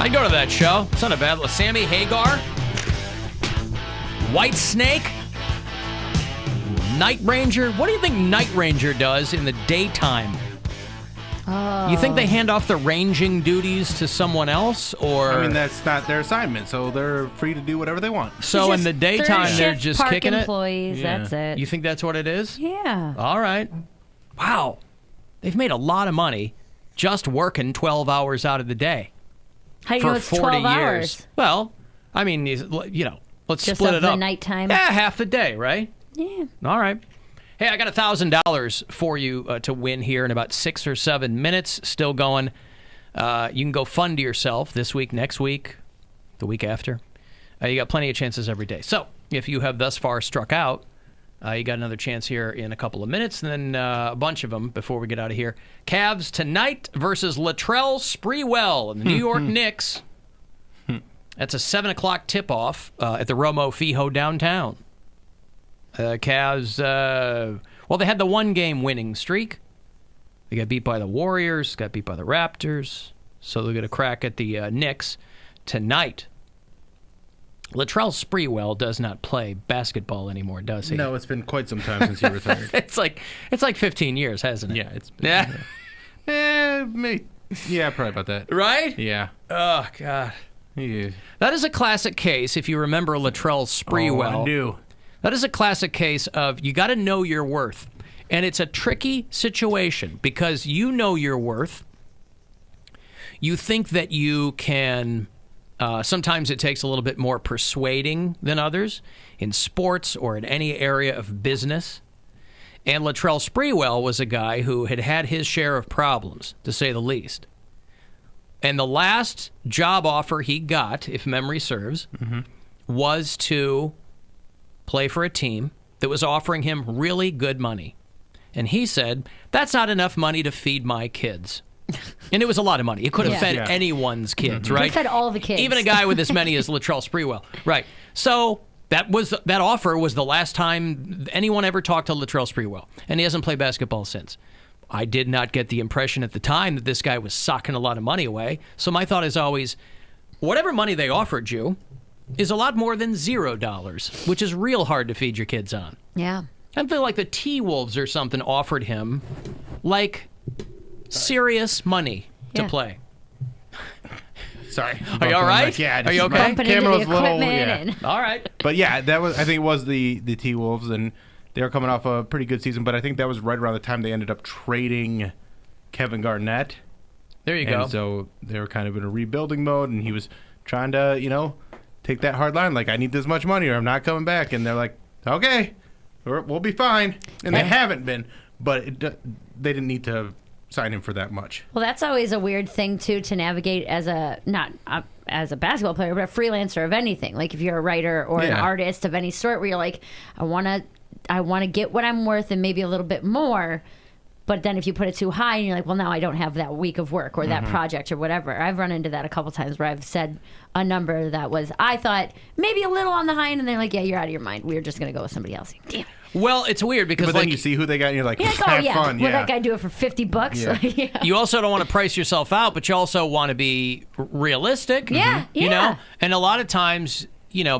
I'd go to that show. It's not a bad. Sammy Hagar, White Snake, Night Ranger. What do you think Night Ranger does in the daytime? Oh. You think they hand off the ranging duties to someone else, or? I mean, that's not their assignment, so they're free to do whatever they want. So in the daytime, they're just park kicking employees, it? That's it. You think that's what it is? Yeah. All right. Wow. They've made a lot of money just working 12 hours out of the day. How do you for know it's 40 12 years. hours? Well, I mean, let's Just split of it up. the nighttime? Yeah, half the day, right? Yeah. All right. Hey, I got $1,000 for you to win here in about 6 or 7 minutes. Still going. You can go fund yourself this week, next week, the week after. You got plenty of chances every day. So if you have thus far struck out, you got another chance here in a couple of minutes, and then a bunch of them before we get out of here. Cavs tonight versus Latrell Sprewell and the New York Knicks. That's a 7 o'clock tip-off at the Romo Fijo downtown. Cavs, well, they had the one-game winning streak. They got beat by the Warriors, got beat by the Raptors, so they'll get a crack at the Knicks tonight. Latrell Sprewell does not play basketball anymore, does he? No, it's been quite some time since he retired. It's like 15 years, hasn't it? Yeah, it's been, Yeah. probably about that. Right? Yeah. Oh, God. Yeah. That is a classic case, if you remember Latrell Sprewell. Oh, I do. That is a classic case of you got to know your worth. And it's a tricky situation because you know your worth. You think that you can, sometimes it takes a little bit more persuading than others in sports or in any area of business. And Latrell Sprewell was a guy who had had his share of problems, to say the least. And the last job offer he got, if memory serves, was to play for a team that was offering him really good money. And he said, that's not enough money to feed my kids. And it was a lot of money. It could have fed anyone's kids, right? It fed all the kids. Even a guy with as many as Latrell Sprewell. Right. So that offer was the last time anyone ever talked to Latrell Sprewell. And he hasn't played basketball since. I did not get the impression at the time that this guy was socking a lot of money away. So my thought is always, whatever money they offered you is a lot more than $0, which is real hard to feed your kids on. Yeah. I feel like the T-Wolves or something offered him, like, serious money to play. Sorry. Are you all right? Yeah. Are you okay? Bumping into Camera the was a little, equipment. And... All right. But yeah, I think it was the T-Wolves, and they were coming off a pretty good season, but I think that was right around the time they ended up trading Kevin Garnett. There you go. And so they were kind of in a rebuilding mode, and he was trying to, take that hard line, like, I need this much money or I'm not coming back. And they're like, okay, we'll be fine. And they haven't been, but they didn't need to sign him for that much. Well, that's always a weird thing, too, to navigate as not as a basketball player, but a freelancer of anything. Like if you're a writer or an artist of any sort where you're like, I want to get what I'm worth and maybe a little bit more. But then if you put it too high and you're like, well, now I don't have that week of work or that project or whatever. I've run into that a couple times where I've said a number that was, I thought, maybe a little on the high end. And they're like, yeah, you're out of your mind. We're just going to go with somebody else. Damn. Well, it's weird because then you see who they got and you're like, Yeah, have fun. Will that guy do it for $50? Yeah. You also don't want to price yourself out, but you also want to be realistic. Yeah, You know? And a lot of times,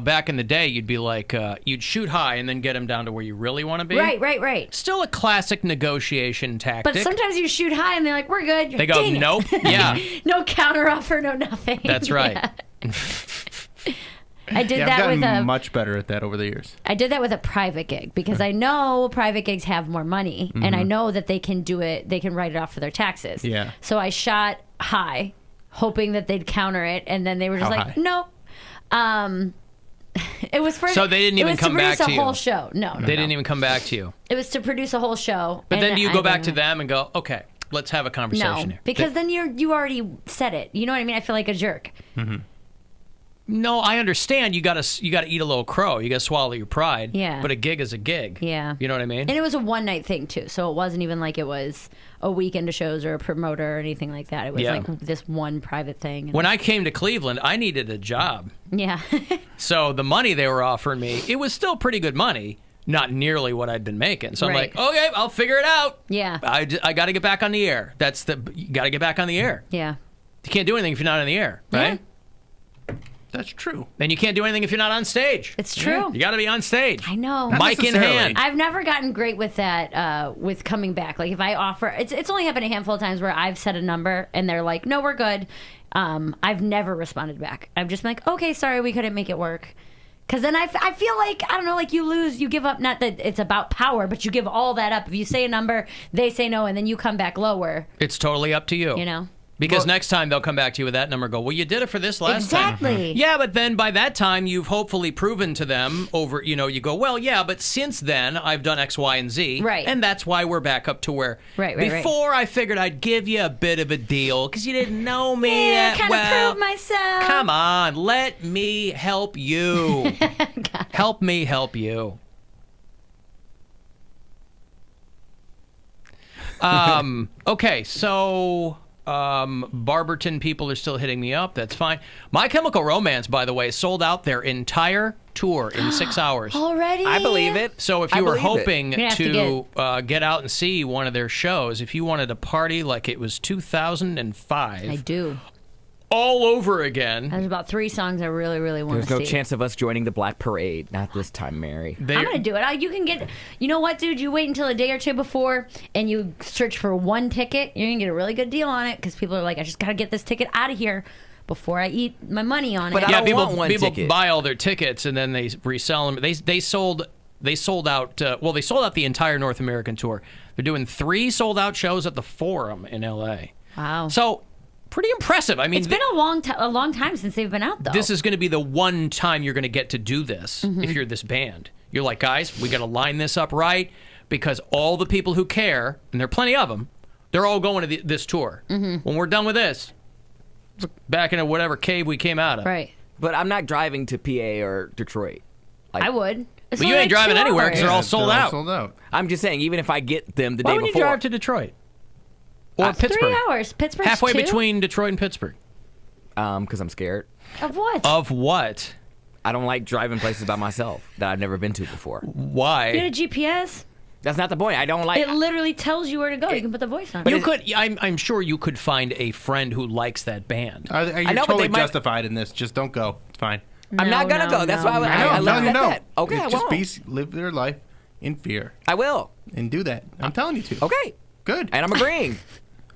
back in the day, you'd be like, you'd shoot high and then get them down to where you really want to be. Right. Still a classic negotiation tactic. But sometimes you shoot high and they're like, we're good. They go, nope. Yeah. No counter offer, no nothing. That's right. Yeah. I did I've that gotten with much better at that over the years. I did that with a private gig because I know private gigs have more money and I know that they can do it. They can write it off for their taxes. Yeah. So I shot high, hoping that they'd counter it, and then they were just How like, high? "No." It was for. So they didn't even come back to It was to produce you. a whole show. No. They didn't even come back to you. It was to produce a whole show. But then do you I go back to didn't- them and go, okay, let's have a conversation No, here? because then you already said it. You know what I mean? I feel like a jerk. No, I understand. You gotta eat a little crow. You gotta swallow your pride. Yeah. But a gig is a gig. Yeah. You know what I mean? And it was a one night thing too, so it wasn't even like it was a weekend of shows or a promoter or anything like that. It was like this one private thing. When I came to Cleveland, I needed a job. Yeah. So the money they were offering me, it was still pretty good money. Not nearly what I'd been making. So I'm Right. like, okay, I'll figure it out. Yeah. I got to get back on the air. You got to get back on the air. Yeah. You can't do anything if you're not on the air, right? That's true. Then you can't do anything if you're not on stage. It's true. You got to be on stage. I know. Not Mic in necessarily. hand. I've never gotten great with that, with coming back. Like if I offer, it's only happened a handful of times where I've said a number and they're like, no, we're good. I've never responded back. I've just been like, okay, sorry, we couldn't make it work. Because then I feel like, I don't know, like you lose, you give up, not that it's about power, but you give all that up. If you say a number, they say no, and then you come back lower. It's totally up to you. You know? Because next time they'll come back to you with that number and go, well, you did it for this last time. Exactly. Yeah, but then by that time, you've hopefully proven to them over, you go, well, yeah, but since then, I've done X, Y, and Z. Right. And that's why we're back up to where Right. before I figured I'd give you a bit of a deal because you didn't know me Yeah, that kind well. of prove myself. Come on, let me help you. Help me help you. Okay, so Barberton people are still hitting me up. That's fine. My Chemical Romance, by the way, sold out their entire tour in 6 hours. Already? I believe it. So if I you were believe it. hoping You're gonna have to get out and see one of their shows, if you wanted to party like it was 2005, I do. all over again. There's about 3 songs I really, really want to There's see. no chance of us joining the Black Parade. Not this time, Mary. I'm going to do it. You can get, you know what, dude? You wait until a day or two before and you search for one ticket. You're going to get a really good deal on it because people are like, I just got to get this ticket out of here before I eat my money on But it. I Yeah, don't people want one people ticket. buy all their tickets and then they resell them. They sold out. They sold out the entire North American tour. They're doing 3 sold out shows at the Forum in L.A. Wow. So pretty impressive. I mean, It's been a long time since they've been out, though. this is going to be the one time you're going to get to do this Mm-hmm. if you're this band. You're like, guys, we got to line this up right because all the people who care, and there are plenty of them, they're all going to this tour. Mm-hmm. When we're done with this, let's back into whatever cave we came out of. right. But I'm not driving to PA or Detroit. Like, I would. It's But you only ain't like driving 2 anywhere 'cause they're all hours. sold out. Sold out. I'm just saying, even if I get them the Why day would you before, drive to Detroit? Or It's 3 Pittsburgh? hours. Pittsburgh's Halfway 2? between Detroit and Pittsburgh. because I'm scared. Of what? Of what? I don't like driving places by myself that I've never been to before. Why? You had a GPS? That's not the point. I don't like. It literally tells you where to go. You can put the voice on. You could. I'm sure you could find a friend who likes that band. You're know, but totally they might- justified in this. Just don't go. It's fine. I'm not gonna go. That's why I know. I I'm left telling you at no. that. Okay, I Just won't. live their life in fear I will. and do that. I'm telling you to. Okay, Good. and I'm agreeing.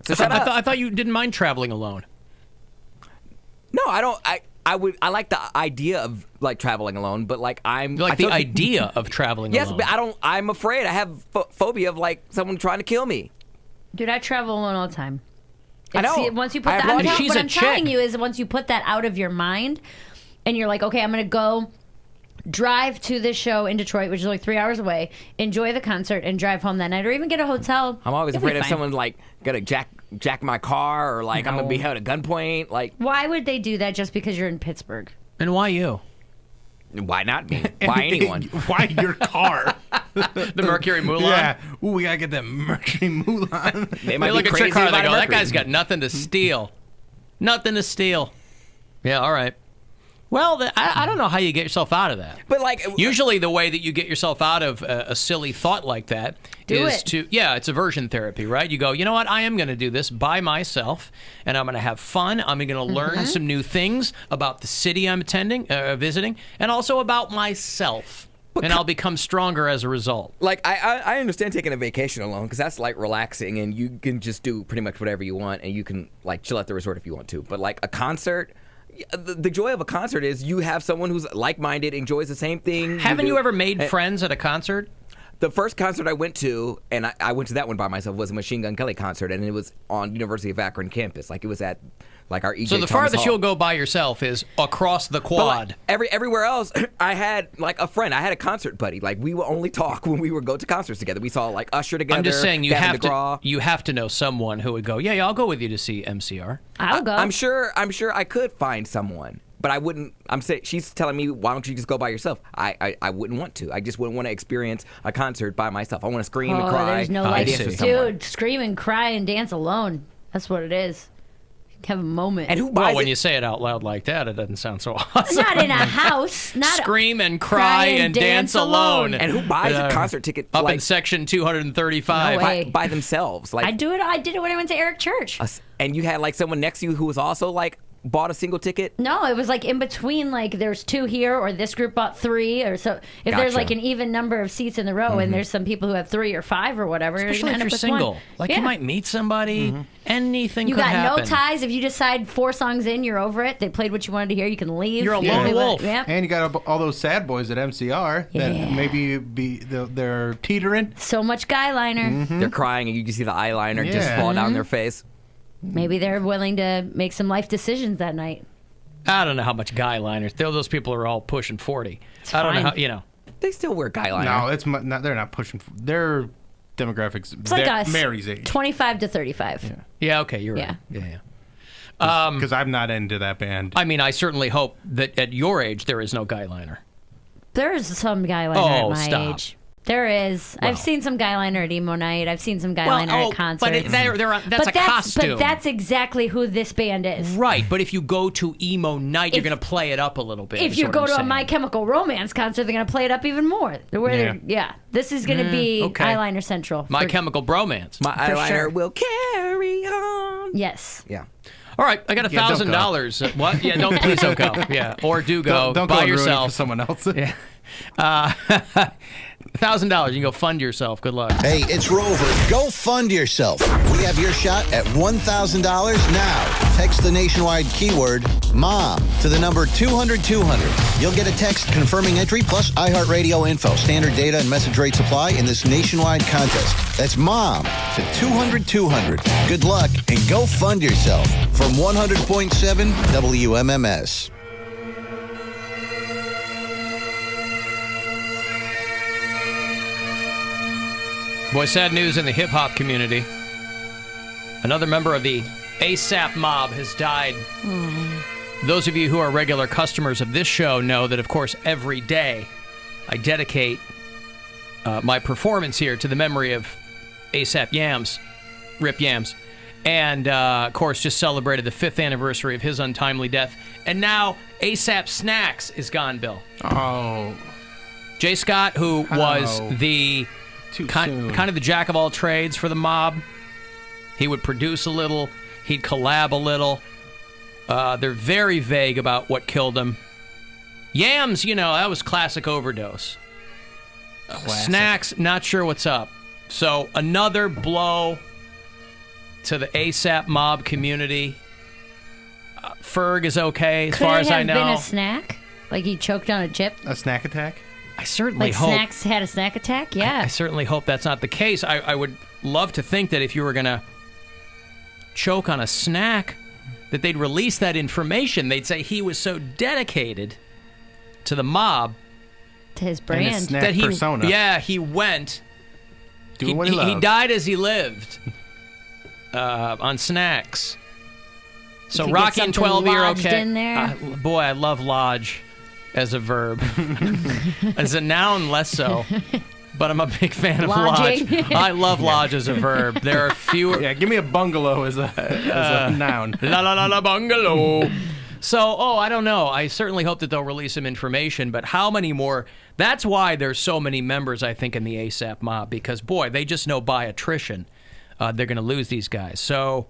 So shut up. I thought you didn't mind traveling alone. No, I don't. I like the idea of like traveling alone, but like I'm You like I the told you- idea of traveling Yes, alone. but I don't. I'm afraid. I have phobia of like someone trying to kill me. Dude, I travel alone all the time. I know. Once you put I have that, lots of- She's what a I'm telling chick. you is once you put that out of your mind, and you're like, okay, I'm gonna go drive to this show in Detroit, which is like 3 hours away, enjoy the concert, and drive home that night, or even get a hotel. I'm always You'll be afraid of fine. someone like gonna jack my car or like I'm gonna be held at gunpoint. Like, Why would they do that just because you're in Pittsburgh? And why you? why not me? Why anyone? Why your car? The Mercury Mulan. Yeah. Ooh, we gotta get that Mercury Mulan. They They might look be at crazy your car. They about go, a "That Mercury." guy's got nothing to steal. Nothing to steal." Yeah. All right. Well, I don't know how you get yourself out of that. But like, Usually, the way that you get yourself out of a silly thought like that Do is it. it's aversion therapy, right? You go, you know what? I am going to do this by myself, and I'm going to have fun. I'm going to learn some new things about the city I'm visiting, and also about myself. And I'll become stronger as a result. like I understand taking a vacation alone because that's like relaxing and you can just do pretty much whatever you want and you can like chill at the resort if you want to. But like a concert. The joy of a concert is you have someone who's like-minded, enjoys the same thing. Haven't you do. ever made friends at a concert? The first concert I went to, and I went to that one by myself, was a Machine Gun Kelly concert, and it was on University of Akron campus. Like it was at like our EJ So the Thomas farthest Hall. you'll go by yourself is across the But, quad. like, everywhere else, I had like a friend. I had a concert buddy. Like we would only talk when we would go to concerts together. We saw like Usher together. I'm just saying you Gavin have DeGraw. to know someone who would go, yeah, I'll go with you to see MCR. I'll go. I'm sure I could find someone, but I wouldn't. I'm saying she's telling me, why don't you just go by yourself? I wouldn't want to. I just wouldn't want to experience a concert by myself. I want to scream and cry. There's no I like, dance with see. someone. dude, scream and cry and dance alone. That's what it is. Have a moment. And who buys Well, when it? you say it out loud like that, it doesn't sound so awesome. Not in a house. Not Scream and cry and dance alone. And who buys a concert ticket Up like in section 235. No way. by themselves? Like I do it. I did it when I went to Eric Church. and you had like someone next to you who was also like bought a single ticket? No, it was like in between, like there's 2 here, or this group bought 3, or so. If there's Gotcha. like an even number of seats in the row, and there's some people who have 3 or 5 or whatever, you're Especially gonna if end you're up with single. one. Like Yeah. you might meet somebody. Anything You could got happen. no ties. If you decide 4 songs in, you're over it. They played what you wanted to hear. You can leave. You're a You lone do it. wolf. Yep. And you got all those sad boys at MCR that Yeah. maybe they're teetering. So much guy liner. They're crying and you can see the eyeliner just Yeah. fall down their face. Maybe they're willing to make some life decisions that night. I don't know how much guy liners. Those people are all pushing 40. I don't know fine. how, you know. They still wear guy liner. No, it's not. They're not pushing. Their demographics. It's like us. Mary's age. 25 to 35. Yeah, okay, you're right. Yeah. Yeah. Because I'm not into that band. I mean, I certainly hope that at your age there is no guy liner. There's some guy liner Oh, at my stop. age. There is. I've seen some guy liner at emo night. I've seen some guy liner at concerts. but that's a costume. But that's exactly who this band is. Right, but if you go to emo night, you're going to play it up a little bit. If is you what go I'm to a saying. My Chemical Romance concert, they're going to play it up even more. This is going to be okay. eyeliner central. My for- Chemical Bromance. My eyeliner sure. will carry on. Yes. Yeah. All right, I got Yeah, don't $1,000. What? Yeah, please don't go. Yeah, or do go. Don't Buy go and ruin it yourself. for someone else. Yeah. $1,000. You can go fund yourself. Good luck. Hey, it's Rover. Go fund yourself. We have your shot at $1,000 now. Text the nationwide keyword MOM to the number 200-200. You'll get a text confirming entry plus iHeartRadio info. Standard data and message rates apply in this nationwide contest. That's MOM to 200-200. Good luck and go fund yourself from 100.7 WMMS. Boy, sad news in the hip-hop community. Another member of the ASAP mob has died. Those of you who are regular customers of this show know that, of course, every day I dedicate my performance here to the memory of ASAP Yams, Rip Yams. And, of course, just celebrated the 5th anniversary of his untimely death. And now ASAP Snacks is gone, Bill. Oh, Jay Scott, who was Oh. the too kind soon. of the jack of all trades for the mob. He would produce a little. He'd collab a little. They're very vague about what killed him. Yams, that was classic overdose. Snacks, not sure what's up. So another blow to the ASAP mob community. Ferg is okay as far as I know. Could it have been a snack? Like he choked on a chip? A snack attack? I certainly Like hope. Snacks had a snack attack? Yeah. I certainly hope that's not the case. I would love to think that if you were going to choke on a snack, that they'd release that information. They'd say he was so dedicated to the mob To his And brand. his snack that he, persona. yeah, he went. Doing what he he loved. died as he lived on snacks. So could get Rocky and something 12, you're lodged okay. in there. Boy, I love lodge as a verb. As a noun, less so. But I'm a big fan of Lodging. lodge. I love lodge as a verb. There are fewer. Yeah, give me a bungalow as a noun. La la la la bungalow. So, I don't know. I certainly hope that they'll release some information, but how many more? That's why there's so many members, I think, in the ASAP mob, because, boy, they just know by attrition they're going to lose these guys. So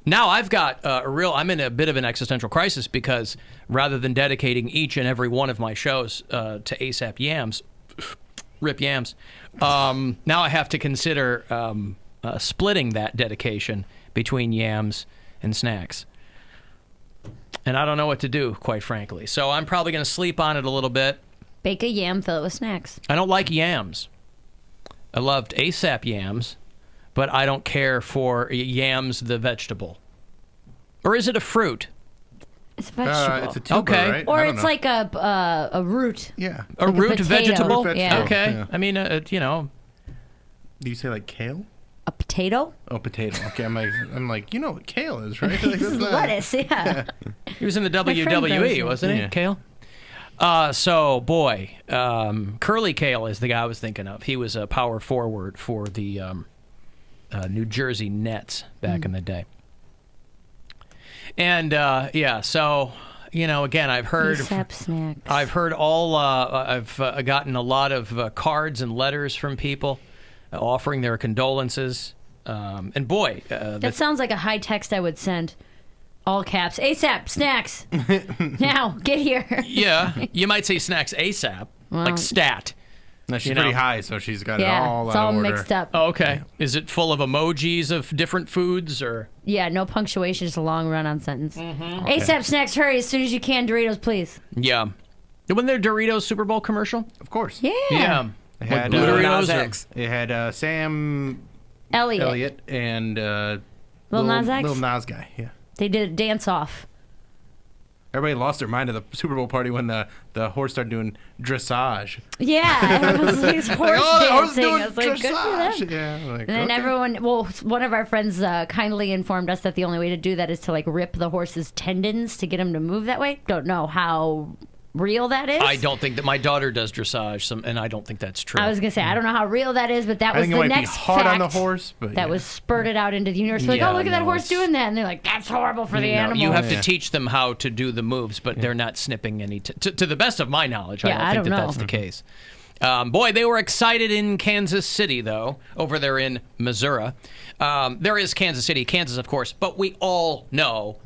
now I've got I'm in a bit of an existential crisis because rather than dedicating each and every one of my shows to ASAP Yams, Rip Yams, now I have to consider splitting that dedication between Yams and Snacks. And I don't know what to do, quite frankly. So I'm probably going to sleep on it a little bit. Bake a yam, fill it with snacks. I don't like yams. I loved ASAP Yams, but I don't care for yams, the vegetable. Or is it a fruit? It's a vegetable. It's a tuber, Okay. right? or I don't it's know. like a root. Yeah. A Like a root potato. vegetable? Root Yeah. Okay. Yeah. I mean, Do you say like kale? A potato? Oh, potato. Okay, I'm like, you know what kale is, right? Like, that's not- Lettuce, yeah. he was in the friend grows WWE, it. wasn't he, Yeah. Kale? So, boy, Curly Kale is the guy I was thinking of. He was a power forward for the New Jersey Nets back in the day. And, so, again, I've heard... ASAP snacks. I've heard I've gotten a lot of cards and letters from people offering their condolences. And boy, That sounds like a high text I would send. All caps. ASAP, snacks. Now, get here. Yeah, you might say snacks ASAP, like stat. No, she's You pretty know. high, so she's got Yeah, it all it's out all of order. mixed up. Oh, okay. Is it full of emojis of different foods or? Yeah, no punctuation, just a long run-on sentence. ASAP, snacks, hurry as soon as you can. Doritos, please. Yeah. Wasn't there Doritos Super Bowl commercial? Of course. Yeah. Yeah. It had, Blue Doritos Nas or- X. It had Sam Elliott. and Lil Nas X? Lil Nas guy. Yeah. They did a dance-off. Everybody lost their mind at the Super Bowl party when the horse started doing dressage. Yeah, everyone was like, horse the horse dancing. doing I was like, good for them. dressage. Yeah. Like, And then okay. everyone, well, one of our friends kindly informed us that the only way to do that is to like rip the horse's tendons to get him to move that way. Don't know how real that is. I don't think that my daughter does dressage, and I don't think that's true. I was gonna say I don't know how real that is, but that I was think it the might be next hard on the fact horse, but that yeah. was spurted out into the universe. Like, Yeah, oh, look at that no, horse it's- doing that, and they're like, that's horrible for the animal. You have Yeah. to teach them how to do the moves, but they're not snipping any. To the best of my knowledge, Yeah, I don't think I don't that's know. the case. Boy, they were excited in Kansas City, though, over there in Missouri. There is Kansas City, Kansas, of course, but we all know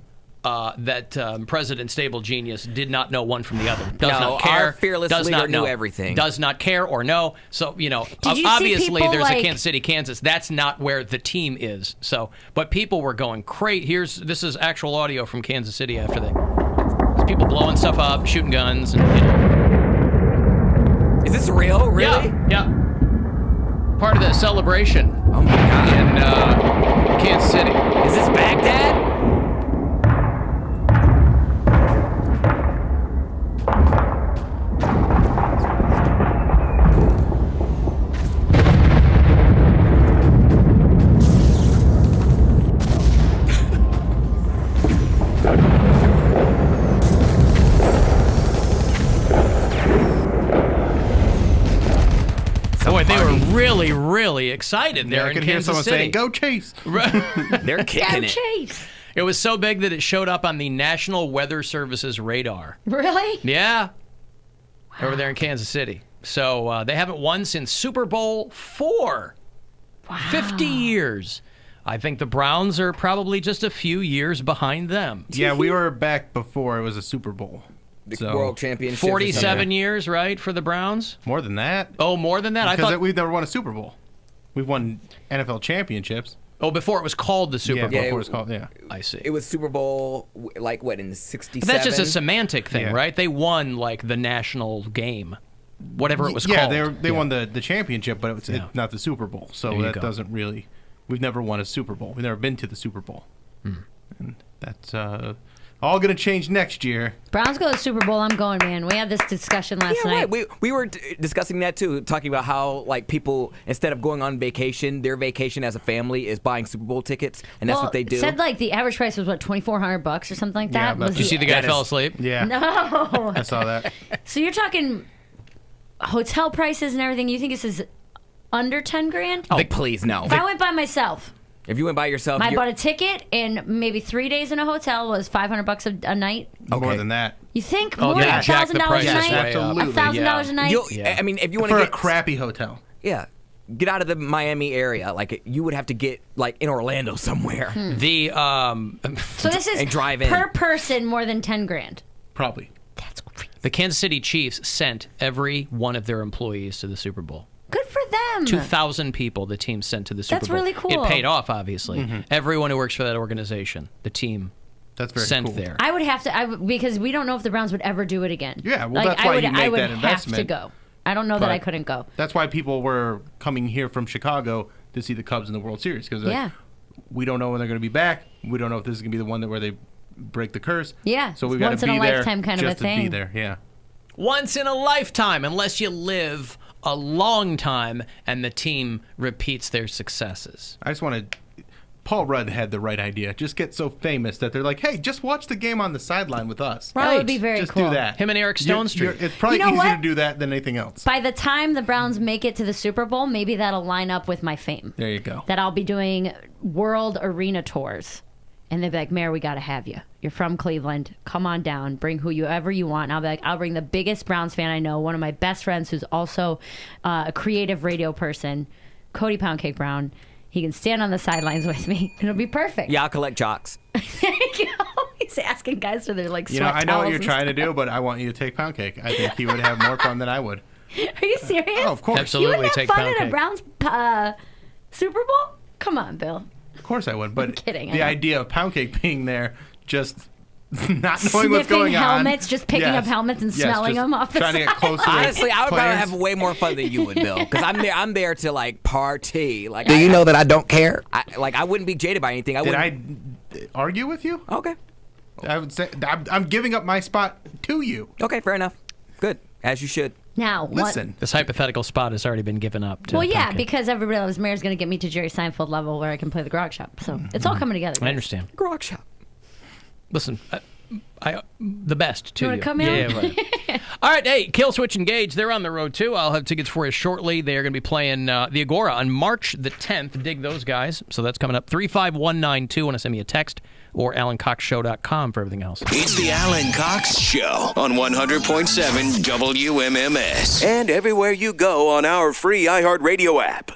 that President Stable Genius did not know one from the other. Does No, not care. our fearless does leader not know knew everything. Does not care or know. So, Did you see obviously people there's a like- Kansas City, Kansas. That's not where the team is. So, but people were going crazy. This is actual audio from Kansas City after there's people blowing stuff up, shooting guns, and Is this real? Really? Yeah. Part of the celebration Oh my God. in Kansas City. Is this Baghdad? Boy, they were really, really excited there Yeah, I in could hear Kansas someone City. saying, "Go Chase!" They're Go kicking it. Chase. It was so big that it showed up on the National Weather Service's radar. Really? Yeah. Over there in Kansas City. So they haven't won since Super Bowl IV. Wow. 50 years. I think the Browns are probably just a few years behind them. Yeah, we were back before it was a Super Bowl. The So, World Championship. or 47 something. years, right, for the Browns? more than that. Oh, more than that? I Because thought. we've never won a Super Bowl. We've won NFL championships. Oh, before it was called the Super Yeah, Bowl. before it's called. Yeah. I see. It was Super Bowl, like what, in '67? But that's just a semantic thing, Yeah. right? They won like the national game, whatever it was Yeah, called. they won the championship, but it's Yeah. not the Super Bowl. So There you that go. doesn't really. We've never won a Super Bowl. We've never been to the Super Bowl. And that's all going to change next year. Browns go to the Super Bowl. I'm going, man. We had this discussion last Yeah, night. right. We were discussing that too, talking about how like people instead of going on vacation, their vacation as a family is buying Super Bowl tickets, and that's Well, what they do. it said like the average price was what, $2,400 or something like Yeah, that. but- Was Did you see the guy That fell is- asleep? Yeah, No. I saw that. So you're talking hotel prices and everything. You think this is under 10 grand? oh, please no. If I went by myself, If you went by yourself, I you're- bought a ticket and maybe 3 days in a hotel was $500 a night. More Okay. than that. You think Oh, more they than jacked the $1,000 a prices night? way up. Absolutely. $1,000 a night? you'll, Yeah. I mean, if you want For to a get crappy hotel. yeah, get out of the Miami area, like you would have to get like in Orlando somewhere. The So this is and drive in. per person more than 10 grand. Probably. That's crazy. the Kansas City Chiefs sent every one of their employees to the Super Bowl. Good for them. 2,000 people the team sent to the Super That's Bowl. really cool. It paid off, obviously. Everyone who works for that organization, the team That's very sent cool. there. I would have to, because we don't know if the Browns would ever do it again. Yeah, well, that's why I would, you make I would that have to investment. go. I don't know that But- I couldn't go. That's why people were coming here from Chicago to see the Cubs in the World Series. Because Yeah. we don't know when they're going to be back. We don't know if this is going to be the one where they break the curse. Yeah, So it's we've got once to in be a there lifetime kind of just a to be thing. there. Yeah. Once in a lifetime, unless you live a long time and the team repeats their successes. I just want to. Paul Rudd had the right idea. Just get so famous that they're like, hey, just watch the game on the sideline with us. That would be very Just cool. do that. Him and Eric Stone Street. It's probably You know easier what? to do that than anything else. By the time the Browns make it to the Super Bowl, maybe that'll line up with my fame. There you go. That I'll be doing world arena tours. And they'll be like, Mayor, we got to have you. You're from Cleveland. Come on down. Bring whoever you want. And I'll be like, I'll bring the biggest Browns fan I know, one of my best friends who's also a creative radio person, Cody Poundcake Brown. He can stand on the sidelines with me. It'll be perfect. Yeah, I'll collect jocks. There you go. He's asking guys for their like You know, sweat I know what towels you're and trying to do, but I want you to take Poundcake. I think he would have more fun than I would. stuff. Are you serious? Oh, of course. You Absolutely wouldn't take have fun Poundcake. at a Browns Super Bowl? Come on, Bill. Of course I would. But kidding, I the know. idea of Poundcake being there, just not knowing what's Sniffing going on. helmets, just picking up helmets and smelling just them off the trying to get side. close to the Honestly, I would rather players. have way more fun than you would, Bill. Because I'm there to like party. Like, do you know that I don't care? I wouldn't be jaded by anything. Did I argue with you? Okay. I would say I'm giving up my spot to you. Okay, fair enough. Good, as you should. Now, Listen. This hypothetical spot has already been given up. To Well, yeah, Poundcake. because everybody loves Mayor's going to get me to Jerry Seinfeld level where I can play the grog shop. So it's all coming together. I guys. understand. Grog shop. Listen, I the best to You you. wanna come yeah, in? right. All right, hey, Kill Switch Engage. They're on the road too. I'll have tickets for you shortly. They are going to be playing the Agora on March the 10th. Dig those guys. So that's coming up. 35192. Want to send me a text or AlanCoxShow.com for everything else. It's the Alan Cox Show on 100.7 WMMS. And everywhere you go on our free iHeartRadio app.